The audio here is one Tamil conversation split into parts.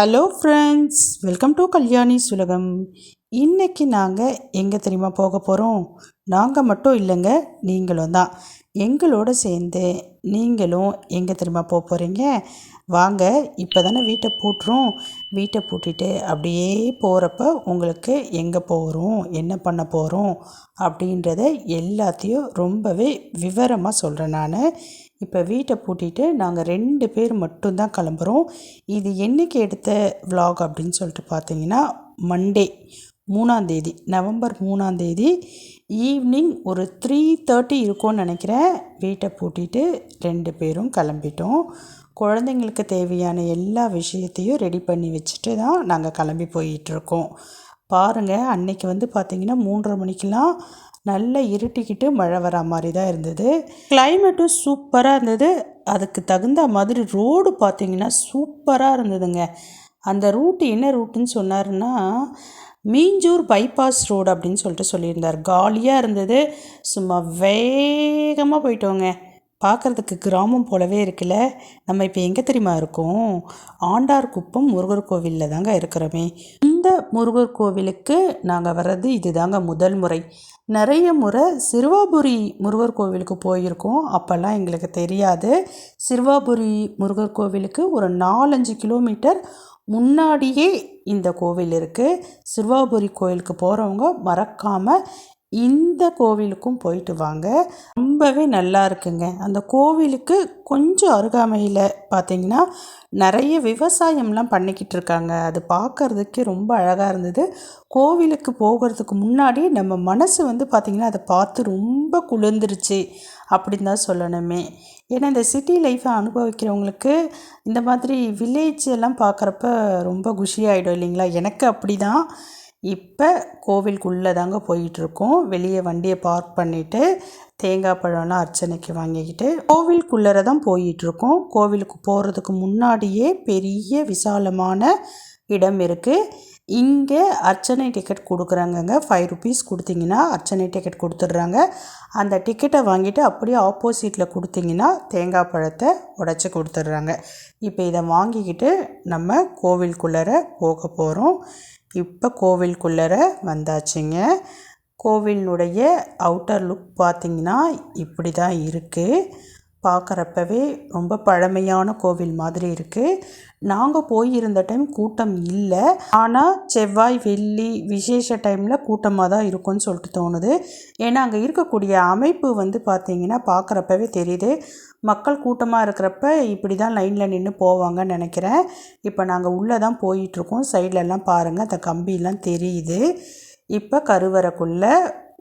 Hello friends, welcome to Kalyani Sulagam. இன்றைக்கி நாங்கள் எங்கே தெரியுமா போக போகிறோம்? நாங்கள் மட்டும் இல்லைங்க, நீங்களும் தான். எங்களோட சேர்ந்து நீங்களும் எங்கே தெரியுமா போக போகிறீங்க? வாங்க, இப்போ தானே வீட்டை பூட்டுறோம். வீட்டை பூட்டிட்டு அப்படியே போகிறப்ப உங்களுக்கு எங்கே போகிறோம், என்ன பண்ண போகிறோம் அப்படின்றத எல்லாத்தையும் ரொம்பவே விவரமாக சொல்கிறேன் நான். இப்போ வீட்டை பூட்டிட்டு நாங்கள் 2 பேர் மட்டும்தான் கிளம்புறோம். இது என்றைக்கு எடுத்த vlog அப்படின்னு சொல்லிட்டு பார்த்தீங்கன்னா, மண்டே 3ஆம் தேதி, நவம்பர் 3ஆம் தேதி ஈவினிங் ஒரு 3:30 இருக்கும்னு நினைக்கிறேன். வீட்டை பூட்டிட்டு 2 பேரும் கிளம்பிட்டோம். குழந்தைங்களுக்கு தேவையான எல்லா விஷயத்தையும் ரெடி பண்ணி வச்சுட்டு தான் நாங்கள் கிளம்பி போயிட்டுருக்கோம். பாருங்கள், அன்னைக்கு வந்து பார்த்திங்கன்னா 3:30 மணிக்கெலாம் நல்லா இருட்டிக்கிட்டு மழை வர மாதிரி தான் இருந்தது. கிளைமேட்டும் சூப்பராக இருந்தது. அதுக்கு தகுந்த மாதிரி ரோடு பார்த்திங்கன்னா சூப்பராக இருந்ததுங்க. அந்த ரூட்டு என்ன ரூட்டுன்னு சொன்னாருன்னா, மீஞ்சூர் பைபாஸ் ரோடு அப்படின்னு சொல்லிட்டு சொல்லியிருந்தார். காலியாக இருந்தது. சும்மா வேகமாக போயிட்டோங்க. பார்க்குறதுக்கு கிராமம் போலவே இருக்குல்ல. நம்ம இப்போ எங்கே தெரியுமா இருக்கோம்? ஆண்டார்குப்பம் முருகர் கோவிலில் தாங்க இருக்கிறோமே. இந்த முருகர் கோவிலுக்கு நாங்கள் வர்றது இது தாங்க முதல் முறை. நிறைய முறை சிறுவாபுரி முருகர் கோவிலுக்கு போயிருக்கோம். அப்போல்லாம் எங்களுக்கு தெரியாது. சிறுவாபுரி முருகர் கோவிலுக்கு ஒரு 4-5 கிலோமீட்டர் முன்னாடியே இந்த கோவில் இருக்குது. சிறுவாபுரி கோவிலுக்கு போகிறவங்க மறக்காமல் இந்த கோவிலுக்கும் போயிட்டு வாங்க. ரொம்பவே நல்லா இருக்குங்க. அந்த கோவிலுக்கு கொஞ்சம் அருகாமையில் பார்த்திங்கன்னா நிறைய விவசாயம்லாம் பண்ணிக்கிட்டு இருக்காங்க. அது பார்க்குறதுக்கே ரொம்ப அழகாக இருந்தது. கோவிலுக்கு போகிறதுக்கு முன்னாடி நம்ம மனசு வந்து பார்த்திங்கன்னா அதை பார்த்து ரொம்ப குளிர்ந்துருச்சு அப்படின்னு தான் சொல்லணுமே. ஏன்னா இந்த சிட்டி லைஃப்பை அனுபவிக்கிறவங்களுக்கு இந்த மாதிரி வில்லேஜ் எல்லாம் பார்க்குறப்ப ரொம்ப குஷியாகிடும் இல்லைங்களா? எனக்கு அப்படி தான். இப்போ கோவிலுக்குள்ளே தாங்க போயிட்டுருக்கோம். வெளியே வண்டியை பார்க் பண்ணிவிட்டு தேங்காய் பழம்லாம் அர்ச்சனைக்கு வாங்கிக்கிட்டு கோவிலுக்குள்ளே தான் போயிட்டுருக்கோம். கோவிலுக்கு போகிறதுக்கு முன்னாடியே பெரிய விசாலமான இடம் இருக்குது. இங்கே அர்ச்சனை டிக்கெட் கொடுக்குறாங்கங்க. 5 rupees கொடுத்தீங்கன்னா அர்ச்சனை டிக்கெட் கொடுத்துட்றாங்க. அந்த டிக்கெட்டை வாங்கிட்டு அப்படியே ஆப்போசிட்டில் கொடுத்தீங்கன்னா தேங்காய் பழத்தை உடச்சி கொடுத்துட்றாங்க. இப்போ இதை வாங்கிக்கிட்டு நம்ம கோவிலுக்குள்ளே போக போகிறோம். இப்போ கோவிலுக்குள்ளே வந்தாச்சுங்க. கோவிலினுடைய அவுட்டர் லுக் பார்த்திங்கன்னா இப்படி தான் இருக்குது. பார்க்குறப்பவே ரொம்ப பழமையான கோவில் மாதிரி இருக்குது. நாங்கள் போயிருந்த டைம் கூட்டம் இல்லை. ஆனால் செவ்வாய் வெள்ளி விசேஷ டைமில் கூட்டமாக தான் இருக்கும்னு சொல்லிட்டு தோணுது. ஏன்னா அங்கே இருக்கக்கூடிய அமைப்பு வந்து பார்த்திங்கன்னா பார்க்குறப்பவே தெரியுது. மக்கள் கூட்டமாக இருக்கிறப்ப இப்படி தான் லைனில் நின்று போவாங்கன்னு நினைக்கிறேன். இப்போ நாங்கள் உள்ளே தான் போயிட்டுருக்கோம். சைட்லலாம் பாருங்கள், அந்த கம்பிலாம் தெரியுது. இப்போ கருவறைக்குள்ளே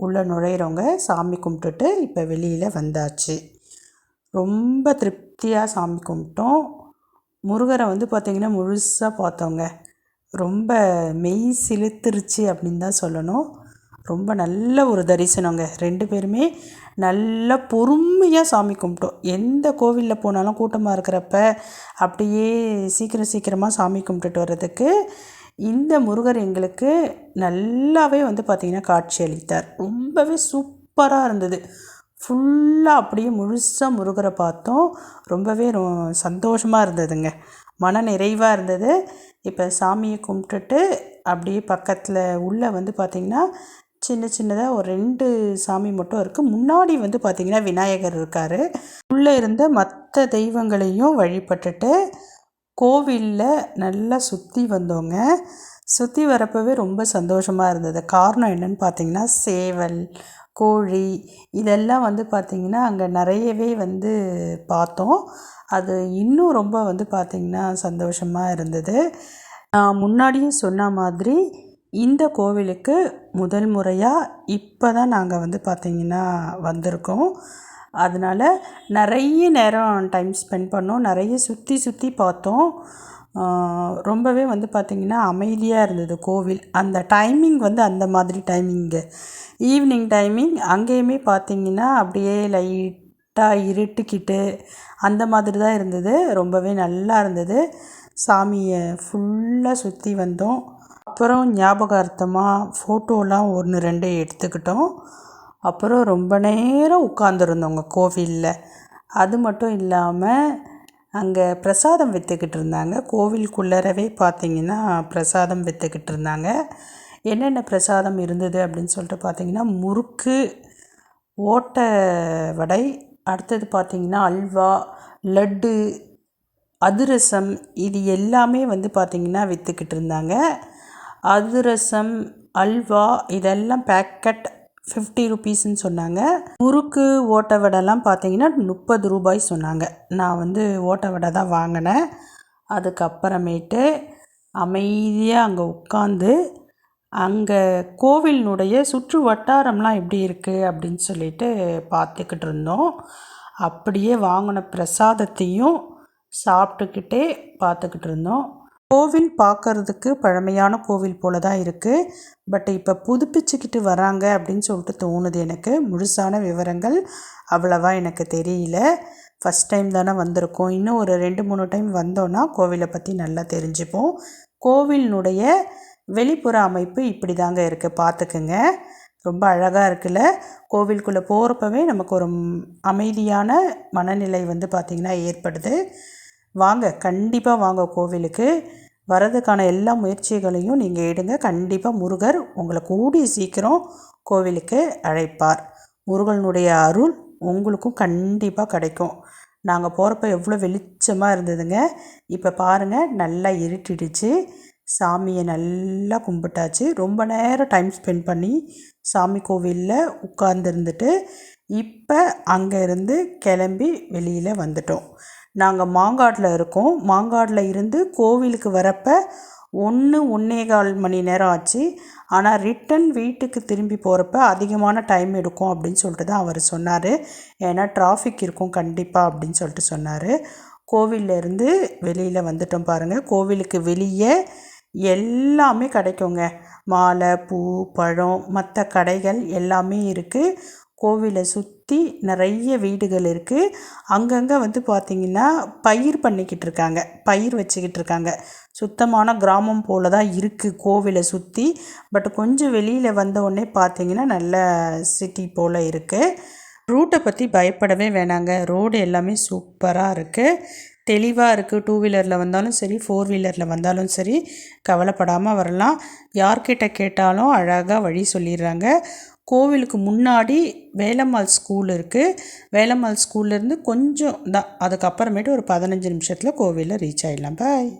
உள்ளே நுழையிறவங்க சாமி கும்பிட்டுட்டு இப்போ வெளியில் வந்தாச்சு. ரொம்ப திருப்தியாக சாமி கும்பிட்டோம். முருகரை வந்து பார்த்திங்கன்னா முழுசாக பார்த்தோங்க. ரொம்ப மெய் சிலுத்துருச்சு அப்படின்னு தான் சொல்லணும். ரொம்ப நல்ல ஒரு தரிசனங்க. 2 பேருமே நல்லா பொறுமையாக சாமி கும்பிட்டோம். எந்த கோவிலில் போனாலும் கூட்டமாக இருக்கிறப்ப அப்படியே சீக்கிரமாக சாமி கும்பிட்டுட்டு வர்றதுக்கு இந்த முருகர் எங்களுக்கு நல்லாவே வந்து பார்த்திங்கன்னா காட்சி அளித்தார். ரொம்பவே சூப்பராக இருந்தது. ஃபுல்லாக அப்படியே முழுசாக முருகரை பார்த்தோம். ரொம்பவே சந்தோஷமாக இருந்ததுங்க. மன நிறைவாக இருந்தது. இப்போ சாமியை கும்பிட்டுட்டு அப்படியே பக்கத்தில் உள்ளே வந்து பார்த்திங்கன்னா சின்னதாக ஒரு 2 சாமி மட்டும் இருக்குது. முன்னாடி வந்து பார்த்திங்கன்னா விநாயகர் இருக்கார். உள்ளே இருந்த மற்ற தெய்வங்களையும் வழிபட்டுட்டு கோவிலில் நல்லா சுற்றி வந்தோங்க. சுற்றி வரப்போவே ரொம்ப சந்தோஷமாக இருந்தது. காரணம் என்னென்னு பார்த்திங்கன்னா சேவல், கோழி இதெல்லாம் வந்து பார்த்திங்கன்னா அங்கே நிறையவே வந்து பார்த்தோம். அது இன்னும் ரொம்ப வந்து பார்த்திங்கன்னா சந்தோஷமாக இருந்தது. நான் முன்னாடியே சொன்ன மாதிரி இந்த கோவிலுக்கு முதல் முறையாக இப்போ தான் நாங்கள் வந்து பார்த்திங்கன்னா வந்திருக்கோம். அதனால் நிறைய நேரம் டைம் ஸ்பெண்ட் பண்ணோம். நிறைய சுற்றி பார்த்தோம். ரொம்பவே வந்து பார்த்திங்கன்னா அமைதியாக இருந்தது கோவில். அந்த டைமிங் வந்து அந்த மாதிரி டைமிங்கு ஈவினிங் டைமிங். அங்கேயுமே பார்த்திங்கன்னா அப்படியே லைட்டாக இருட்டுக்கிட்டு அந்த மாதிரி தான் இருந்தது. ரொம்பவே நல்லா இருந்தது. சாமியை ஃபுல்லாக சுற்றி வந்தோம். அப்புறம் ஞாபகார்த்தமாக ஃபோட்டோலாம் 1-2 எடுத்துக்கிட்டோம். அப்புறம் ரொம்ப நேரம் உட்காந்துருந்தோங்க கோவிலில். அது மட்டும் இல்லாமல் அங்கே பிரசாதம் விற்றுக்கிட்டு இருந்தாங்க. கோவிலுக்குள்ளரவே பார்த்திங்கன்னா பிரசாதம் விற்றுக்கிட்டு இருந்தாங்க. என்னென்ன பிரசாதம் இருந்தது அப்படின்னு சொல்லிட்டு பார்த்திங்கன்னா, முறுக்கு, ஓட்டை வடை, அடுத்தது பார்த்திங்கன்னா அல்வா, லட்டு, அதிரசம், இது எல்லாமே வந்து பார்த்திங்கன்னா விற்றுக்கிட்டு இருந்தாங்க. அதிரசம், அல்வா இதெல்லாம் பேக்கெட் 50 ருபீஸ்ன்னு சொன்னாங்க. முறுக்கு, ஓட்டை வடைலாம் பார்த்திங்கன்னா 30 ரூபாய் சொன்னாங்க. நான் வந்து ஓட்டை வடை தான் வாங்கினேன். அதுக்கப்புறமேட்டு அமைதியாக அங்கே உட்காந்து அங்கே கோவிலினுடைய சுற்று வட்டாரம்லாம் எப்படி இருக்குது அப்படின்னு சொல்லிட்டு பார்த்துக்கிட்டு இருந்தோம். அப்படியே வாங்கின பிரசாதத்தையும் சாப்பிட்டுக்கிட்டே பார்த்துக்கிட்டு இருந்தோம். கோவில் பார்க்குறதுக்கு பழமையான கோவில் போல தான் இருக்குது. பட் இப்போ புதுப்பிச்சுக்கிட்டு வராங்க அப்படின்னு சொல்லிட்டு தோணுது எனக்கு. முழுசான விவரங்கள் அவ்வளவா எனக்கு தெரியல. ஃபஸ்ட் டைம் தானே வந்திருக்கோம். இன்னும் ஒரு 2-3 டைம் வந்தோன்னா கோவிலை பற்றி நல்லா தெரிஞ்சுப்போம். கோவிலினுடைய வெளிப்புற அமைப்பு இப்படி தாங்க இருக்குது, பார்த்துக்குங்க. ரொம்ப அழகாக இருக்குல்ல. கோவிலுக்குள்ளே போகிறப்பவே நமக்கு ஒரு அமைதியான மனநிலை வந்து பார்த்திங்கன்னா ஏற்படுது. வாங்க, கண்டிப்பாக வாங்க கோவிலுக்கு. வரதுக்கான எல்லா முயற்சிகளையும் நீங்கள் எடுங்க. கண்டிப்பாக முருகர் உங்களை கூடிய சீக்கிரம் கோவிலுக்கு அழைப்பார். முருகனுடைய அருள் உங்களுக்கும் கண்டிப்பாக கிடைக்கும். நாங்கள் போகிறப்ப எவ்வளோ வெளிச்சமாக இருந்ததுங்க. இப்போ பாருங்கள், நல்லா இருட்டிடுச்சு. சாமியை நல்லா கும்பிட்டாச்சு. ரொம்ப நேரம் டைம் ஸ்பெண்ட் பண்ணி சாமி கோவிலில் உட்கார்ந்துருந்துட்டு இப்போ அங்கேருந்து கிளம்பி வெளியில் வந்துட்டோம். நாங்கள் மாங்காட்டில் இருக்கோம். மாங்காட்டில் இருந்து கோவிலுக்கு வரப்போ 1-1.25 மணி நேரம் ஆச்சு. ஆனால் ரிட்டன் வீட்டுக்கு திரும்பி போகிறப்ப அதிகமான டைம் எடுக்கும் அப்படின்னு சொல்லிட்டு தான் அவர் சொன்னார். ஏன்னா டிராஃபிக் இருக்கும் கண்டிப்பாக அப்படின்னு சொல்லிட்டு சொன்னார். கோவிலேருந்து வெளியில் வந்துட்டோம் பாருங்கள். கோவிலுக்கு வெளியே எல்லாமே கிடைக்குங்க. மாலை, பூ, பழம், மற்ற கடைகள் எல்லாமே இருக்குது. கோவிலை சுற்றி நிறைய வீடுகள் இருக்குது. அங்கங்கே வந்து பார்த்திங்கன்னா பயிர் பண்ணிக்கிட்டு இருக்காங்க, பயிர் வச்சுக்கிட்டு இருக்காங்க. சுத்தமான கிராமம் போல் தான் இருக்குது கோவிலை சுற்றி. பட் கொஞ்சம் வெளியில் வந்தோடனே பார்த்திங்கன்னா நல்ல சிட்டி போல் இருக்குது. ரூட்டை பற்றி பயப்படவே வேணாங்க. ரோடு எல்லாமே சூப்பராக இருக்குது, தெளிவாக இருக்குது. 2 வீலரில் வந்தாலும் சரி, 4 வீலரில் வந்தாலும் சரி கவலைப்படாமல் வரலாம். யார்கிட்ட கேட்டாலும் அழகாக வழி சொல்லிடுறாங்க. கோவிலுக்கு முன்னாடி வேலம்மாள் ஸ்கூல் இருக்குது. வேலம்மாள் ஸ்கூல்லேருந்து கொஞ்சம் தான், அதுக்கப்புறமேட்டு ஒரு 15 நிமிஷத்தில் கோவிலில் ரீச் ஆகிடலாம். பாய்.